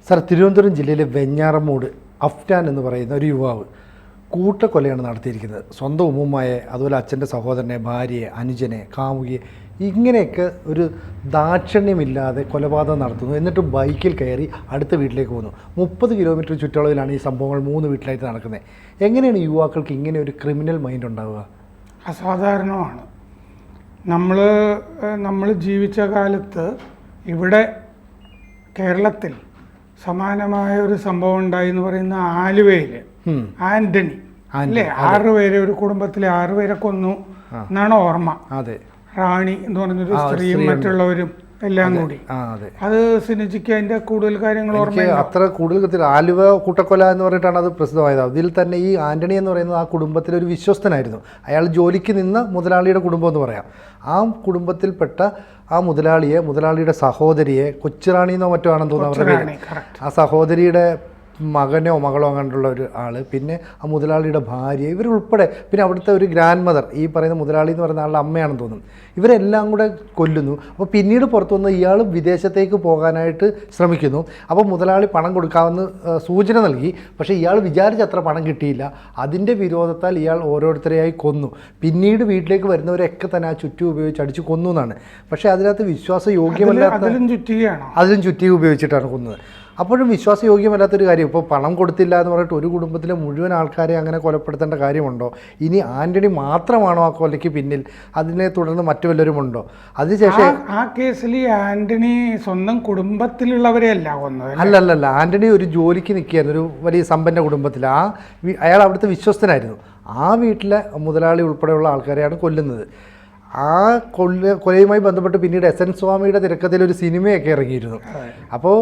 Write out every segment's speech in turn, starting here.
Sir, Thiruvananthapuram ജില്ലയിലെ വെഞ്ഞാറമൂട് അഫ്റ്റാൻ എന്ന് പറയുന്ന ഒരു യുവാവ് കൂട്ടക്കൊലയാണ് നടത്തിയിരിക്കുന്നത്. സ്വന്തം ഉമ്മുമ്മയെ, അതുപോലെ അച്ഛൻ്റെ സഹോദരനെ, ഭാര്യയെ, അനുജനെ, കാമുകിയെ, ഇങ്ങനെയൊക്കെ ഒരു ദാക്ഷിണ്യമില്ലാതെ കൊലപാതകം നടത്തുന്നു. എന്നിട്ട് ബൈക്കിൽ കയറി അടുത്ത വീട്ടിലേക്ക് പോകുന്നു. 30 കിലോമീറ്റർ ചുറ്റളവിലാണ് ഈ സംഭവങ്ങൾ 3 വീട്ടിലായിട്ട് നടക്കുന്നത്. എങ്ങനെയാണ് യുവാക്കൾക്ക് ഇങ്ങനെ ഒരു ക്രിമിനൽ മൈൻഡ് ഉണ്ടാവുക? അസാധാരണമാണ്. നമ്മൾ ജീവിച്ച കാലത്ത് ഇവിടെ കേരളത്തിൽ സമാനമായ ഒരു സംഭവം ഉണ്ടായി എന്ന് പറയുന്ന ആലുവയിൽ ആന്റണി അല്ലേ, 6 പേരെ, ഒരു കുടുംബത്തിലെ 6 പേരെ കൊന്നു എന്നാണ് ഓർമ്മ. അതെ, റാണി എന്ന് പറഞ്ഞൊരു സ്ത്രീയും മറ്റുള്ളവരും എല്ലാം കൂടി. അത് സിനിജിക്ക് അതിന്റെ കൂടുതൽ കാര്യങ്ങൾ ഓർമ്മ അത്ര കൂടുതൽ. ആലുവ കൂട്ടക്കൊല എന്ന് പറഞ്ഞിട്ടാണ് അത് പ്രസിദ്ധമായത്. അതിൽ തന്നെ ഈ ആന്റണി എന്ന് പറയുന്നത് ആ കുടുംബത്തിലെ ഒരു വിശ്വസ്തനായിരുന്നു. അയാൾ ജോലിക്ക് നിന്ന മുതലാളിയുടെ കുടുംബം എന്ന് പറയാം. ആ കുടുംബത്തിൽപ്പെട്ട ആ മുതലാളിയുടെ സഹോദരിയെ, കൊച്ചുറാണി എന്നോ മറ്റോ ആണെന്ന് തോന്നുന്നു, ആ സഹോദരിയുടെ മകനോ മകളോ അങ്ങനെയുള്ള ഒരു ആൾ, പിന്നെ ആ മുതലാളിയുടെ ഭാര്യ, ഇവരുൾപ്പെടെ, പിന്നെ അവിടുത്തെ ഒരു ഗ്രാൻഡ് മദർ, ഈ പറയുന്ന മുതലാളി എന്ന് പറയുന്ന ആളുടെ അമ്മയാണെന്ന് തോന്നുന്നു, ഇവരെല്ലാം കൂടെ കൊല്ലുന്നു. അപ്പോൾ പിന്നീട് പുറത്തു വന്ന് ഇയാൾ വിദേശത്തേക്ക് പോകാനായിട്ട് ശ്രമിക്കുന്നു. അപ്പോൾ മുതലാളി പണം കൊടുക്കാമെന്ന് സൂചന നൽകി. പക്ഷേ ഇയാൾ വിചാരിച്ചത്ര പണം കിട്ടിയില്ല. അതിൻ്റെ വിരോധത്താൽ ഇയാൾ ഓരോരുത്തരെയായി കൊന്നു. പിന്നീട് വീട്ടിലേക്ക് വരുന്നവരൊക്കെ തന്നെ ആ ചുറ്റി ഉപയോഗിച്ച് അടിച്ച് കൊന്നു എന്നാണ്. പക്ഷേ അതിനകത്ത് വിശ്വാസയോഗ്യമല്ലാത്ത, അതിലും ചുറ്റി ഉപയോഗിച്ചിട്ടാണ് കൊന്നത്. അപ്പോഴും വിശ്വാസയോഗ്യമല്ലാത്തൊരു കാര്യം. ഇപ്പോൾ പണം കൊടുത്തില്ല എന്ന് പറഞ്ഞിട്ട് ഒരു കുടുംബത്തിലെ മുഴുവൻ ആൾക്കാരെ അങ്ങനെ കൊലപ്പെടുത്തേണ്ട കാര്യമുണ്ടോ? ഇനി ആന്റണി മാത്രമാണോ ആ കൊലയ്ക്ക് പിന്നിൽ? അതിനെ തുടർന്ന് മറ്റു വല്ലവരും ഉണ്ടോ? അതിനുശേഷം ആ കേസിൽ ആന്റണി സ്വന്തം കുടുംബത്തിലുള്ളവരെയല്ല കൊന്നത്. അല്ലല്ല, ആന്റണി ഒരു ജോലിക്ക് നിൽക്കുകയായിരുന്നു, ഒരു വലിയ സമ്പന്ന കുടുംബത്തിൽ. അയാൾ അവിടുത്തെ വിശ്വസ്തനായിരുന്നു. ആ വീട്ടിലെ മുതലാളി ഉൾപ്പെടെയുള്ള ആൾക്കാരെയാണ് കൊല്ലുന്നത്. ആ കൊലയുമായി ബന്ധപ്പെട്ട് പിന്നീട് എസ് എൻ സ്വാമിയുടെ തിരക്കഥയിൽ ഒരു സിനിമയൊക്കെ ഇറങ്ങിയിരുന്നു. അപ്പോൾ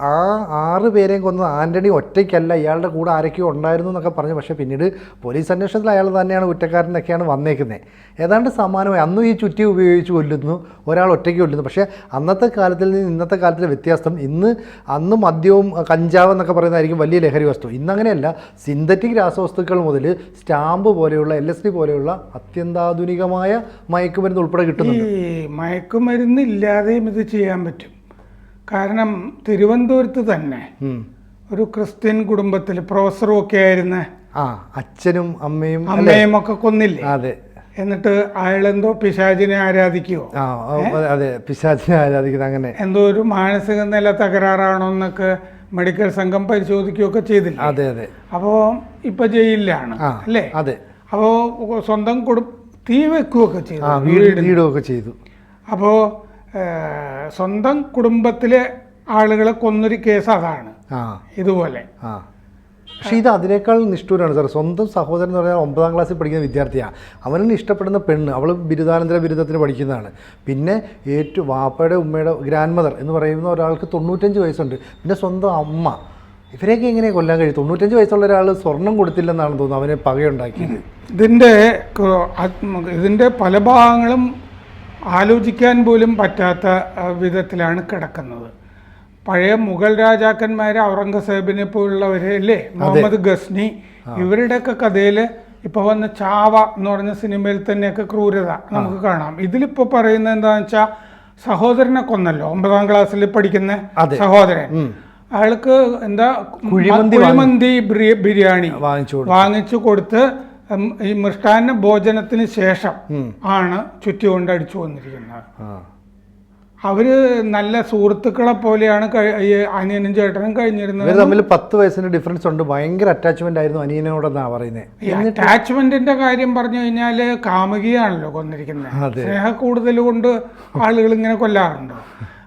ആ 6 പേരെയും കൊന്നത് ആന്റണി ഒറ്റയ്ക്കല്ല, ഇയാളുടെ കൂടെ ആരൊക്കെയോ ഉണ്ടായിരുന്നു എന്നൊക്കെ പറഞ്ഞു. പക്ഷേ പിന്നീട് പോലീസ് അന്വേഷണത്തിൽ അയാൾ തന്നെയാണ് കുറ്റക്കാരനൊക്കെയാണ് വന്നേക്കുന്നത്. ഏതാണ്ട് സമാനമായി അന്നും ഈ ചുറ്റി ഉപയോഗിച്ച് കൊല്ലുന്നു, ഒരാൾ ഒറ്റയ്ക്ക് കൊല്ലുന്നു. പക്ഷേ അന്നത്തെ കാലത്തിൽ നിന്ന് ഇന്നത്തെ കാലത്തിലെ വ്യത്യാസം, അന്ന് മദ്യവും കഞ്ചാവ് എന്നൊക്കെ പറയുന്നതായിരിക്കും വലിയ ലഹരി വസ്തു. ഇന്നങ്ങനെയല്ല. സിന്തറ്റിക് രാസവസ്തുക്കൾ മുതൽ സ്റ്റാമ്പ് പോലെയുള്ള, LSD പോലെയുള്ള അത്യന്താധുനികമായ മയക്കുമരുന്ന് ഉൾപ്പെടെ കിട്ടുന്നുണ്ട്. ഈ മയക്കുമരുന്ന് ഇല്ലാതെയും ഇത് ചെയ്യാൻ പറ്റും. കാരണം തിരുവനന്തപുരത്ത് തന്നെ ഒരു ക്രിസ്ത്യൻ കുടുംബത്തിൽ പ്രൊഫസറും ഒക്കെ ആയിരുന്ന അച്ഛനും അമ്മയും ഒക്കെ കൊന്നില്ലേ? അതെ. എന്നിട്ട് അയാളെന്തോ പിശാചിനെ ആരാധിക്കുവോ? അതെ, പിശാചിനെ ആരാധിക്കുന്നത്, അങ്ങനെ എന്തോ ഒരു മാനസിക നില തകരാറാണോ എന്നൊക്കെ മെഡിക്കൽ സംഘം പരിശോധിക്കുകയൊക്കെ ചെയ്തില്ല. അതെ അതെ. അപ്പോൾ ഇപ്പൊ ജയിലിലാണ് അല്ലേ? അതെ. അപ്പോൾ സ്വന്തം തീ വെക്കുകയൊക്കെ ചെയ്തു, വീടുകയൊക്കെ ചെയ്തു. അപ്പോൾ സ്വന്തം കുടുംബത്തിലെ ആളുകളെ കൊന്നൊരു കേസ് അതാണ് ഇതുപോലെ. പക്ഷേ ഇത് അതിനേക്കാൾ നിഷ്ഠൂരാണ് സാർ. സ്വന്തം സഹോദരൻ എന്ന് പറഞ്ഞാൽ 9ാം ക്ലാസ്സിൽ പഠിക്കുന്ന വിദ്യാർത്ഥിയാണ്. അവന് ഇഷ്ടപ്പെടുന്ന പെണ്ണ്, അവൾ ബിരുദാനന്തര ബിരുദത്തിന് പഠിക്കുന്നതാണ്. പിന്നെ വാപ്പയുടെ ഉമ്മയുടെ ഗ്രാൻഡ് മദർ എന്ന് പറയുന്ന ഒരാൾക്ക് 95 വയസ്സുണ്ട്. പിന്നെ സ്വന്തം അമ്മ. ഇവരെയൊക്കെ എങ്ങനെ കൊല്ലാൻ കഴിയും? 95 വയസ്സുള്ള ഒരാൾ സ്വർണം കൊടുത്തില്ലെന്നാണ് തോന്നുന്നു അവനെ പകയുണ്ടാക്കിയത്. ഇതിൻ്റെ പല ഭാഗങ്ങളും ആലോചിക്കാൻ പോലും പറ്റാത്ത വിധത്തിലാണ് കിടക്കുന്നത്. പഴയ മുഗൾ രാജാക്കന്മാർ, ഔറംഗസേബിനെ പോലുള്ളവരെ അല്ലേ, മുഹമ്മദ് ഗസ്നി, ഇവരുടെയൊക്കെ കഥയിൽ ഇപ്പോൾ വന്ന ചാവ എന്ന് പറഞ്ഞ സിനിമയിൽ തന്നെയൊക്കെ ക്രൂരത നമുക്ക് കാണാം. ഇതിലിപ്പോൾ പറയുന്നത് എന്താണെന്ന് വെച്ചാൽ, സഹോദരനെ കൊന്നല്ലോ, 9ാം ക്ലാസ്സിൽ പഠിക്കുന്ന സഹോദരൻ. അയാൾക്ക് എന്താ കുഴിമന്തി ബിരിയാണി വാങ്ങിച്ചു കൊടുത്ത് ഈ മൃഷ്ടാന്ന ഭോജനത്തിന് ശേഷം ആണ് ചുറ്റി കൊണ്ട് അടിച്ചു വന്നിരിക്കുന്നത്. അവര് നല്ല സുഹൃത്തുക്കളെ പോലെയാണ് അനിയനും ചേട്ടനും കഴിഞ്ഞിരുന്നത്. തമ്മിൽ 10 വയസ്സിന്റെ ഡിഫറൻസ് ഉണ്ട്. ഭയങ്കര അറ്റാച്ച്മെന്റ് ആയിരുന്നു അനിയനോടെന്നാ പറയുന്നത്. അറ്റാച്ച്മെന്റിന്റെ കാര്യം പറഞ്ഞു കഴിഞ്ഞാല് കാമുകിയാണല്ലോ കൊന്നിരിക്കുന്നത്. സ്നേഹ കൂടുതൽ കൊണ്ട് ആളുകൾ ഇങ്ങനെ കൊല്ലാറുണ്ടോ?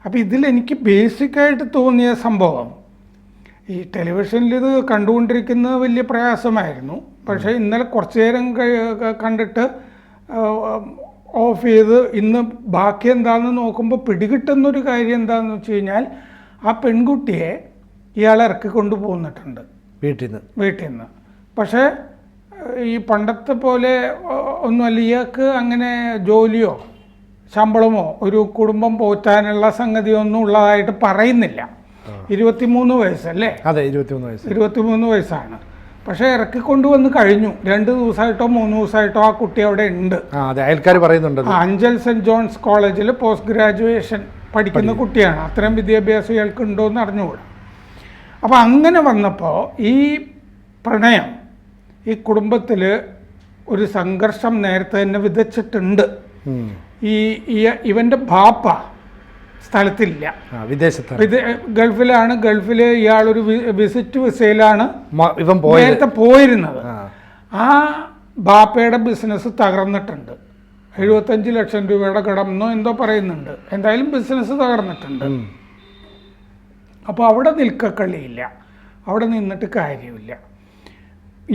അപ്പൊ ഇതിൽ എനിക്ക് ബേസിക്കായിട്ട് തോന്നിയ സംഭവം, ഈ ടെലിവിഷനിൽ ഇത് കണ്ടുകൊണ്ടിരിക്കുന്നത് വലിയ പ്രയാസമായിരുന്നു. പക്ഷേ ഇന്നലെ കുറച്ചു നേരം കണ്ടിട്ട് ഓഫ് ചെയ്ത് ഇന്ന് ബാക്കി എന്താണെന്ന് നോക്കുമ്പോൾ പിടികിട്ടുന്നൊരു കാര്യം എന്താണെന്ന് വെച്ച് കഴിഞ്ഞാൽ, ആ പെൺകുട്ടിയെ ഇയാൾ ഇറക്കി കൊണ്ടുപോകുന്നിട്ടുണ്ട് വീട്ടിൽ നിന്ന്. പക്ഷേ ഈ പണ്ടത്തെ പോലെ ഒന്നുമല്ല, ഇയാൾക്ക് അങ്ങനെ ജോലിയോ ശമ്പളമോ ഒരു കുടുംബം പോറ്റാനുള്ള സംഗതിയൊന്നും ഉള്ളതായിട്ട് പറയുന്നില്ല. 23 വയസ്സല്ലേ? അതെ, 23 വയസ്സാണ്. പക്ഷേ ഇറക്കിക്കൊണ്ടുവന്ന് കഴിഞ്ഞു. 2 ദിവസമായിട്ടോ 3 ദിവസമായിട്ടോ ആ കുട്ടി അവിടെ ഉണ്ട്. അയൽക്കാർ പറയുന്നുണ്ട്. അഞ്ചൽ സെന്റ് ജോൺസ് കോളേജിൽ പോസ്റ്റ് ഗ്രാജുവേഷൻ പഠിക്കുന്ന കുട്ടിയാണ്. അത്രയും വിദ്യാഭ്യാസം ഇയാൾക്ക് ഉണ്ടോ എന്ന് അറിഞ്ഞുകൂടാ. അപ്പോൾ അങ്ങനെ വന്നപ്പോൾ ഈ പ്രണയം ഈ കുടുംബത്തിൽ ഒരു സംഘർഷം നേരത്തെ തന്നെ വിതച്ചിട്ടുണ്ട്. ഇവൻ്റെ ബാപ്പ സ്ഥലത്തില്ല, ഗൾഫിലാണ്. ഗൾഫിൽ ഇയാളൊരു വിസിറ്റ് വിസയിലാണ് ഇവൻ നേരത്തെ പോയിരുന്നത്. ആ ബാപ്പയുടെ ബിസിനസ് തകർന്നിട്ടുണ്ട്. 75 ലക്ഷം രൂപയുടെ കടമെന്നോ എന്തോ പറയുന്നുണ്ട്. എന്തായാലും ബിസിനസ് തകർന്നിട്ടുണ്ട്. അപ്പോൾ അവിടെ നിൽക്കക്കളിയില്ല, അവിടെ നിന്നിട്ട് കാര്യമില്ല.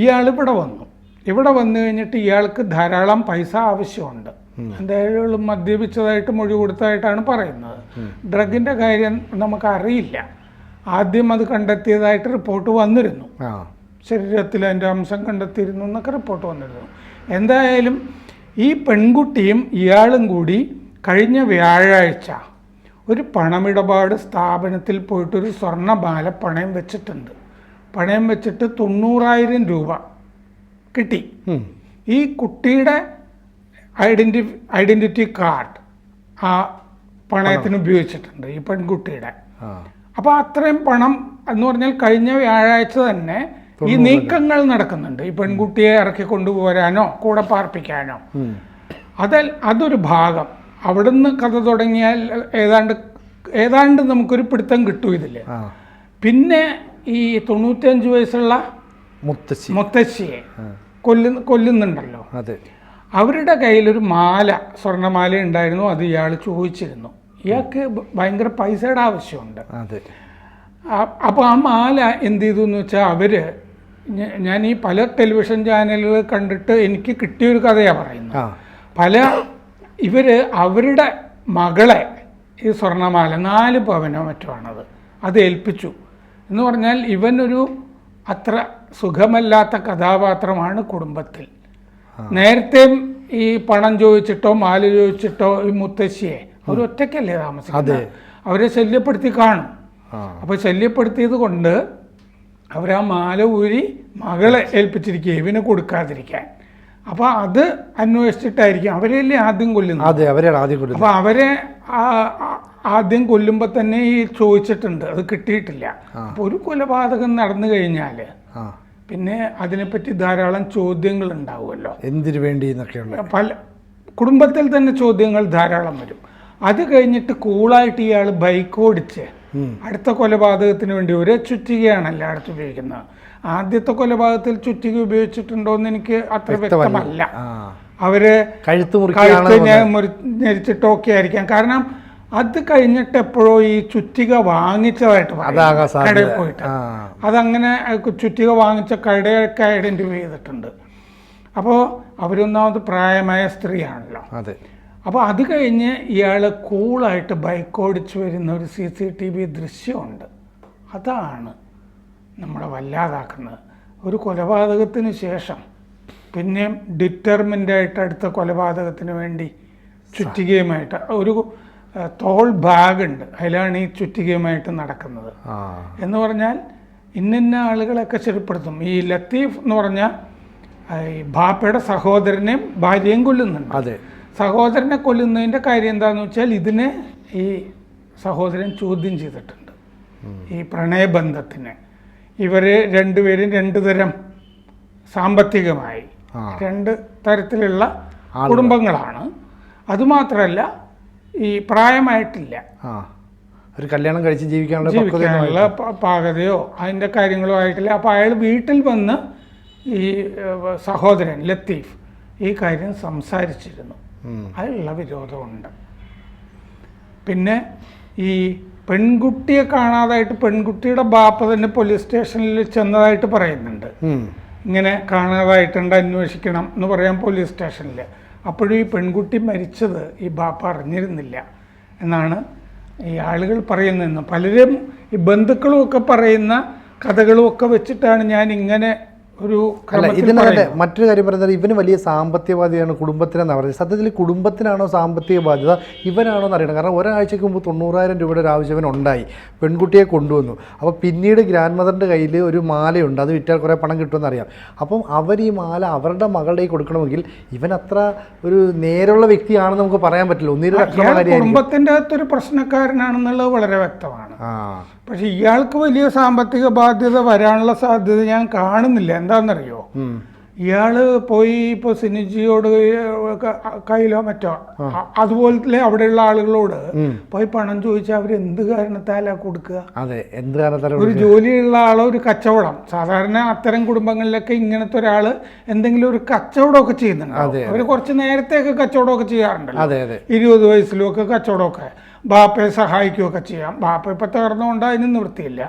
ഇയാൾ ഇവിടെ വന്നു. ഇവിടെ വന്നു കഴിഞ്ഞിട്ട് ഇയാൾക്ക് ധാരാളം പൈസ ആവശ്യമുണ്ട്. എന്തായാലും മദ്യപിച്ചതായിട്ട് മൊഴി കൊടുത്തതായിട്ടാണ് പറയുന്നത്. ഡ്രഗിൻ്റെ കാര്യം നമുക്കറിയില്ല. ആദ്യം അത് കണ്ടെത്തിയതായിട്ട് റിപ്പോർട്ട് വന്നിരുന്നു, ശരീരത്തിൽ അതിൻ്റെ അംശം കണ്ടെത്തിയിരുന്നു എന്നൊക്കെ റിപ്പോർട്ട് വന്നിരുന്നു. എന്തായാലും ഈ പെൺകുട്ടിയും ഇയാളും കൂടി കഴിഞ്ഞ വ്യാഴാഴ്ച ഒരു പണമിടപാട് സ്ഥാപനത്തിൽ പോയിട്ടൊരു സ്വർണ്ണമാല പണയം വെച്ചിട്ടുണ്ട്. പണയം വെച്ചിട്ട് 90,000 രൂപ കിട്ടി. ഈ കുട്ടിയുടെ ഐഡൻറ്റിറ്റി കാർഡ് ആ പണയത്തിന് ഉപയോഗിച്ചിട്ടുണ്ട്, ഈ പെൺകുട്ടിയുടെ. അപ്പോൾ അത്രയും പണം എന്ന് പറഞ്ഞാൽ കഴിഞ്ഞ വ്യാഴാഴ്ച തന്നെ ഈ നീക്കങ്ങൾ നടക്കുന്നുണ്ട്. ഈ പെൺകുട്ടിയെ ഇറക്കി കൊണ്ടുപോരാനോ കൂടെ പാർപ്പിക്കാനോ. അതൊരു ഭാഗം. അവിടുന്ന് കഥ തുടങ്ങിയാൽ ഏതാണ്ട് നമുക്കൊരു പിടുത്തം കിട്ടും ഇതിൽ. പിന്നെ ഈ 95 വയസ്സുള്ള മുത്തശ്ശിയെ കൊല്ലുന്നുണ്ടല്ലോ. അവരുടെ കയ്യിലൊരു മാല, സ്വർണ്ണമാല ഉണ്ടായിരുന്നു. അത് ഇയാൾ ചോദിച്ചിരുന്നു. ഇയാൾക്ക് ഭയങ്കര പൈസയുടെ ആവശ്യമുണ്ട്. അപ്പോൾ ആ മാല എന്ത് ചെയ്തു എന്ന് വെച്ചാൽ ഞാൻ ഈ പല ടെലിവിഷൻ ചാനലുകൾ കണ്ടിട്ട് എനിക്ക് കിട്ടിയൊരു കഥയാണ് പറയുന്നത്. അവരുടെ മകളെ ഈ സ്വർണ്ണമാല 4 പവനോ മറ്റോ ആണത്, അത് ഏൽപ്പിച്ചു എന്ന് പറഞ്ഞാൽ ഇവനൊരു അത്ര സുഖമല്ലാത്ത കഥാപാത്രമാണ് കുടുംബത്തിൽ. നേരത്തെയും ഈ പണം ചോദിച്ചിട്ടോ മാല ചോദിച്ചിട്ടോ ഈ മുത്തശ്ശിയെ അവരൊറ്റയ്ക്കല്ലേ താമസിക്കുന്നത്, അവരെ ശല്യപ്പെടുത്തി കാണും. അപ്പോൾ ശല്യപ്പെടുത്തിയത് കൊണ്ട് അവരാ മാല ഊരി മകളെ ഏൽപ്പിച്ചിരിക്കുക ഇവന് കൊടുക്കാതിരിക്കാൻ. അപ്പോൾ അത് അന്വേഷിച്ചിട്ടായിരിക്കും അവരെയല്ലേ ആദ്യം കൊല്ലുന്നത്. അപ്പോൾ അവരെ ആദ്യം കൊല്ലുമ്പോൾ തന്നെ ഈ ചോദിച്ചിട്ടുണ്ട്, അത് കിട്ടിയിട്ടില്ല. അപ്പോൾ ഒരു കൊലപാതകം നടന്നു കഴിഞ്ഞാൽ പിന്നെ അതിനെപ്പറ്റി ധാരാളം ചോദ്യങ്ങൾ ഉണ്ടാവുമല്ലോ, എന്തിനു വേണ്ടി എന്നൊക്കെയുള്ള പല കുടുംബത്തിൽ തന്നെ ചോദ്യങ്ങൾ ധാരാളം വരും. അത് കഴിഞ്ഞിട്ട് കൂളായിട്ട് ഇയാൾ ബൈക്ക് ഓടിച്ച് അടുത്ത കൊലപാതകത്തിന് വേണ്ടി ഒരേ ചുറ്റികയാണല്ലോ അടുത്ത് ഉപയോഗിക്കുന്നത്. ആദ്യത്തെ കൊലപാതകത്തിൽ ചുറ്റിക ഉപയോഗിച്ചിട്ടുണ്ടോ എന്ന് എനിക്ക് അത്ര വ്യക്തമല്ല. അവര് ഞെരിച്ചിട്ടൊക്കെ ആയിരിക്കാം. കാരണം അത് കഴിഞ്ഞിട്ട് എപ്പോഴോ ഈ ചുറ്റിക വാങ്ങിച്ചതായിട്ട് കടയിൽ പോയിട്ട് അതങ്ങനെ ചുറ്റിക വാങ്ങിച്ച കടയൊക്കെ ഐഡന്റിഫൈ ചെയ്തിട്ടുണ്ട്. അപ്പോൾ അവരൊന്നാമത് പ്രായമായ സ്ത്രീയാണല്ലോ. അപ്പോൾ അത് കഴിഞ്ഞ് ഇയാൾ കൂളായിട്ട് ബൈക്ക് ഓടിച്ചു വരുന്ന ഒരു CCTV ദൃശ്യമുണ്ട്. അതാണ് നമ്മളെ വല്ലാതാക്കുന്നത്. ഒരു കൊലപാതകത്തിന് ശേഷം പിന്നെയും ഡിറ്റർമിൻ്റായിട്ട് അടുത്ത കൊലപാതകത്തിന് വേണ്ടി ചുറ്റികയുമായിട്ട് ഒരു തോൾ ബാഗുണ്ട്, അതിലാണ് ഈ ചുറ്റികയുമായിട്ട് നടക്കുന്നത്. എന്ന് പറഞ്ഞാൽ ഇന്ന ആളുകളൊക്കെ ചെറുപ്പെടുത്തും. ഈ ലത്തീഫ് എന്ന് പറഞ്ഞാൽ ഈ ബാപ്പയുടെ സഹോദരനെയും ഭാര്യയും കൊല്ലുന്നുണ്ട്. സഹോദരനെ കൊല്ലുന്നതിൻ്റെ കാര്യം എന്താണെന്ന് വെച്ചാൽ ഇതിനെ ഈ സഹോദരൻ ചോദ്യം ചെയ്തിട്ടുണ്ട്, ഈ പ്രണയബന്ധത്തിന്. ഇവർ രണ്ടുപേരും 2 തരം സാമ്പത്തികമായി 2 തരത്തിലുള്ള കുടുംബങ്ങളാണ്. അതുമാത്രമല്ല ഈ പ്രായമായിട്ടില്ല, ഒരു കല്യാണം കഴിച്ച് ജീവിക്കാനുള്ള പാകതയോ അതിൻ്റെ കാര്യങ്ങളോ ആയിട്ടില്ല. അപ്പോൾ അയാൾ വീട്ടിൽ വന്ന് ഈ സഹോദരൻ ലത്തീഫ് ഈ കാര്യം സംസാരിച്ചിരുന്നു. അതിലുള്ള വിരോധമുണ്ട്. പിന്നെ ഈ പെൺകുട്ടിയെ കാണാതായിട്ട് പെൺകുട്ടിയുടെ ബാപ്പ തന്നെ പോലീസ് സ്റ്റേഷനിൽ ചെന്നതായിട്ട് പറയുന്നുണ്ട്. ഇങ്ങനെ കാണാതായിട്ടുണ്ട്, അന്വേഷിക്കണം എന്ന് പറയാൻ പോലീസ് സ്റ്റേഷനിൽ. അപ്പോഴും ഈ പെൺകുട്ടി മരിച്ചത് ഈ ബാപ്പ അറിഞ്ഞിരുന്നില്ല എന്നാണ് ഈ ആളുകൾ പറയുന്നതെന്ന്. പലരും ഈ ബന്ധുക്കളും ഒക്കെ പറയുന്ന കഥകളും ഒക്കെ വെച്ചിട്ടാണ് ഞാൻ ഇങ്ങനെ ഒരു ഇതിനകത്ത് മറ്റൊരു കാര്യം പറയുന്നത്, ഇവന് വലിയ സാമ്പത്തിക ബാധ്യതയാണ് കുടുംബത്തിനെന്നാണ് പറയുന്നത്. സത്യത്തിൽ കുടുംബത്തിനാണോ സാമ്പത്തിക ബാധ്യത ഇവനാണോ എന്ന് അറിയണം. കാരണം ഒരാഴ്ചയ്ക്ക് മുമ്പ് 90,000 രൂപയുടെ ഒരു ആവശ്യം ഉണ്ടായി, പെൺകുട്ടിയെ കൊണ്ടുവന്നു. അപ്പോൾ പിന്നീട് ഗ്രാൻഡ് മദറിൻ്റെ കയ്യിൽ ഒരു മാലയുണ്ട്, അത് വിറ്റാൽ കുറേ പണം കിട്ടുമെന്ന് അറിയാം. അപ്പം അവർ ഈ മാല അവരുടെ മകളുടെ കൊടുക്കണമെങ്കിൽ ഇവൻ അത്ര ഒരു നേരുള്ള വ്യക്തിയാണെന്ന് നമുക്ക് പറയാൻ പറ്റില്ല. കുടുംബത്തിൻ്റെ അകത്തൊരു പ്രശ്നക്കാരനാണെന്നുള്ളത് വളരെ വ്യക്തമാണ്. പക്ഷെ ഇയാൾക്ക് വലിയ സാമ്പത്തിക ബാധ്യത വരാനുള്ള സാധ്യത ഞാൻ കാണുന്നില്ല. എന്താണെന്നറിയോ, ഇയാള് പോയി ഇപ്പോൾ സിനിജിയോട് കയ്യിലോ മറ്റോ അതുപോലെ അവിടെയുള്ള ആളുകളോട് പോയി പണം ചോദിച്ചാൽ അവർ എന്ത് കാരണത്താലാ കൊടുക്കുക? ഒരു ജോലിയുള്ള ആളോ ഒരു കച്ചവടം, സാധാരണ അത്തരം കുടുംബങ്ങളിലൊക്കെ ഇങ്ങനത്തെ ഒരാള് എന്തെങ്കിലും ഒരു കച്ചവടമൊക്കെ ചെയ്യുന്നുണ്ട്. അവർ കുറച്ച് നേരത്തെയൊക്കെ കച്ചവടമൊക്കെ ചെയ്യാറുണ്ടല്ലോ, 20 വയസ്സിലും ഒക്കെ കച്ചവടമൊക്കെ ബാപ്പയെ സഹായിക്കുകയൊക്കെ ചെയ്യാം. ബാപ്പ ഇപ്പൊ തകർന്നുകൊണ്ട് അതിന് നിവൃത്തിയില്ല.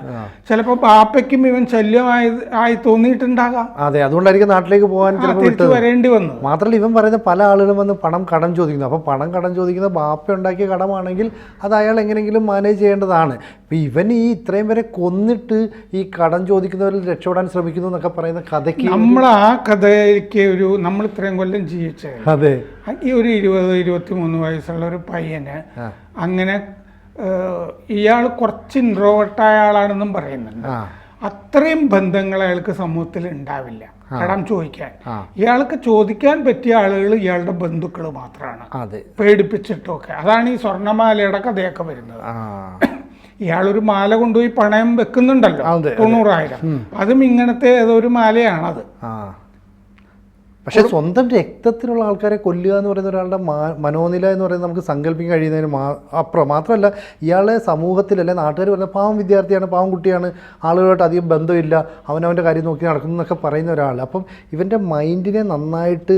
ചിലപ്പോ ബാപ്പയ്ക്കും ഇവൻ ശല്യമായി തോന്നിയിട്ടുണ്ടാകാം. അതെ, അതുകൊണ്ടായിരിക്കും നാട്ടിലേക്ക് പോകാൻ തിരിച്ചു വരേണ്ടി വന്നു. മാത്രമല്ല ഇവൻ പറയുന്ന പല ആളുകളും വന്ന് പണം കടം ചോദിക്കുന്നു. അപ്പൊ പണം കടം ചോദിക്കുന്ന ബാപ്പ ഉണ്ടാക്കിയ കടമാണെങ്കിൽ അത് അയാൾ എങ്ങനെയെങ്കിലും മാനേജ് ചെയ്യേണ്ടതാണ്. ഇപ്പൊ ഇവൻ ഈ ഇത്രയും വരെ കൊന്നിട്ട് ഈ കടം ചോദിക്കുന്നവരിൽ രക്ഷപ്പെടാൻ ശ്രമിക്കുന്നു എന്നൊക്കെ പറയുന്ന കഥയ്ക്ക് നമ്മൾ ആ കഥയ്ക്ക് നമ്മൾ ഇത്രയും കൊല്ലം ജീവിച്ചത്. അതെ, ഈ ഒരു 20-23 വയസ്സുള്ള ഒരു പയ്യന് അങ്ങനെ ഇയാൾ കുറച്ച് ഇൻട്രോവേർട്ടായ ആളാണെന്നും പറയുന്നുണ്ട്. അത്രയും ബന്ധങ്ങൾ അയാൾക്ക് സമൂഹത്തിൽ ഉണ്ടാവില്ല കടം ചോദിക്കാൻ. ഇയാൾക്ക് ചോദിക്കാൻ പറ്റിയ ആളുകൾ ഇയാളുടെ ബന്ധുക്കൾ മാത്രമാണ്, പേടിപ്പിച്ചിട്ടൊക്കെ. അതാണ് ഈ സ്വർണ്ണമാലയുടെ കഥയൊക്കെ വരുന്നത്. ഇയാളൊരു മാല കൊണ്ടുപോയി പണയം വെക്കുന്നുണ്ടല്ലോ, 90,000. അതും ഇങ്ങനത്തെ ഏതോ ഒരു മാലയാണത്. പക്ഷെ സ്വന്തം രക്തത്തിലുള്ള ആൾക്കാരെ കൊല്ലുക എന്ന് പറയുന്ന ഒരാളുടെ മനോനില എന്ന് പറയുന്നത് നമുക്ക് സങ്കല്പിക്കാൻ കഴിയുന്നതിന് അപ്പുറം. മാത്രമല്ല ഇയാളെ സമൂഹത്തിലല്ലേ നാട്ടുകാർ പറഞ്ഞ പാവം വിദ്യാർത്ഥിയാണ്, പാവം കുട്ടിയാണ്, ആളുകളായിട്ട് അധികം ബന്ധമില്ല, അവനവൻ്റെ കാര്യം നോക്കി നടക്കുന്നു എന്നൊക്കെ പറയുന്ന ഒരാൾ. അപ്പം ഇവൻ്റെ മൈൻഡിനെ നന്നായിട്ട്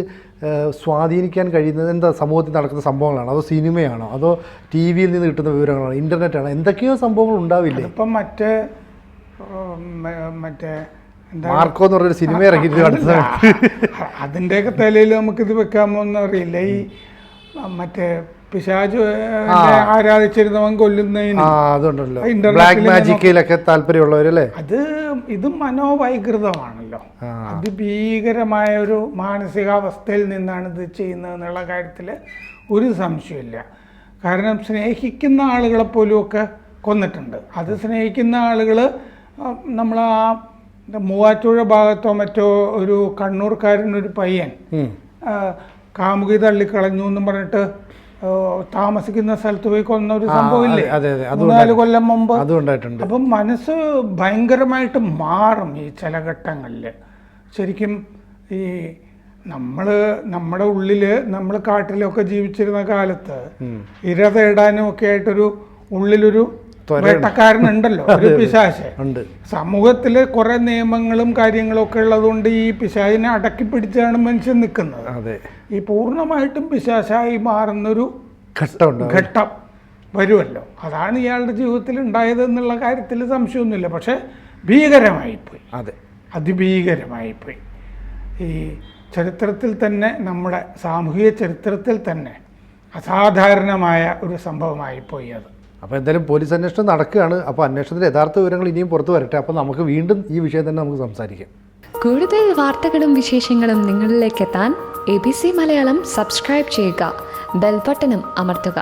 സ്വാധീനിക്കാൻ കഴിയുന്നത് എന്താ സമൂഹത്തിൽ നടക്കുന്ന സംഭവങ്ങളാണോ, അതോ സിനിമയാണോ, അതോ ടി വിയിൽ നിന്ന് കിട്ടുന്ന വിവരങ്ങളാണോ, ഇൻ്റർനെറ്റാണോ, എന്തൊക്കെയോ സംഭവങ്ങൾ ഉണ്ടാവില്ലേ? ഇപ്പം മറ്റേ മാർക്കോ എന്ന് പറഞ്ഞൊരു സിനിമ ഇറങ്ങിയിട്ട് അതിൻ്റെയൊക്കെ തലയിൽ നമുക്കിത് വെക്കാമോ എന്നറിയില്ല. ഈ മറ്റേ പിശാച് ആരാധിച്ചിരുന്നവൻ കൊല്ലുന്നതിന് അതുണ്ടല്ലോ, ബ്ലാക്ക് മാജിക്കിലൊക്കെ താല്പര്യമുള്ളവരല്ലേ. ഇത് മനോവൈകൃതമാണല്ലോ, അതിഭീകരമായ ഒരു മാനസികാവസ്ഥയിൽ നിന്നാണ് ഇത് ചെയ്യുന്നത് എന്നുള്ള കാര്യത്തിൽ ഒരു സംശയമില്ല. കാരണം സ്നേഹിക്കുന്ന ആളുകളെ പോലും ഒക്കെ കൊന്നിട്ടുണ്ട്. അത് സ്നേഹിക്കുന്ന ആളുകൾ നമ്മൾ മൂവാറ്റുപുഴ ഭാഗത്തോ മറ്റോ ഒരു കണ്ണൂർക്കാരനൊരു പയ്യൻ കാമുകി തള്ളിക്കളഞ്ഞു എന്നും പറഞ്ഞിട്ട് താമസിക്കുന്ന സ്ഥലത്ത് പോയി കൊന്ന ഒരു സംഭവമില്ലേ 3-4 കൊല്ലം മുമ്പ്. അപ്പം മനസ്സ് ഭയങ്കരമായിട്ട് മാറും ഈ ചില ഘട്ടങ്ങളിൽ. ശരിക്കും ഈ നമ്മുടെ ഉള്ളിൽ നമ്മൾ കാട്ടിലൊക്കെ ജീവിച്ചിരുന്ന കാലത്ത് ഇര തേടാനും ഒക്കെ ആയിട്ടൊരു ഉള്ളിലൊരു വേട്ടക്കാരനുണ്ടല്ലോ, ഒരു പിശാച്. സമൂഹത്തില് കുറെ നിയമങ്ങളും കാര്യങ്ങളും ഒക്കെ ഉള്ളതുകൊണ്ട് ഈ പിശാചിനെ അടക്കി പിടിച്ചാണ് മനുഷ്യൻ നിൽക്കുന്നത്. ഈ പൂർണ്ണമായിട്ടും പിശാചായി മാറുന്നൊരു ഘട്ടം വരുമല്ലോ. അതാണ് ഇയാളുടെ ജീവിതത്തിൽ ഉണ്ടായത് എന്നുള്ള കാര്യത്തിൽ സംശയമൊന്നുമില്ല. പക്ഷെ ഭീകരമായിപ്പോയി, അതിഭീകരമായിപ്പോയി. ഈ ചരിത്രത്തിൽ തന്നെ, നമ്മുടെ സാമൂഹിക ചരിത്രത്തിൽ തന്നെ അസാധാരണമായ ഒരു സംഭവമായിപ്പോയി അത്. അപ്പോൾ എന്തായാലും പോലീസ് അന്വേഷണം നടക്കുകയാണ്. അപ്പോൾ അന്വേഷണത്തിൻ്റെ യഥാർത്ഥ വിവരങ്ങൾ ഇനിയും പുറത്തു വരട്ടെ. അപ്പോൾ നമുക്ക് വീണ്ടും ഈ വിഷയം തന്നെ നമുക്ക് സംസാരിക്കാം. കൂടുതൽ വാർത്തകളും വിശേഷങ്ങളും നിങ്ങളിലേക്ക് എത്താൻ ABC മലയാളം സബ്സ്ക്രൈബ് ചെയ്യുക, ബെൽ ബട്ടണും അമർത്തുക.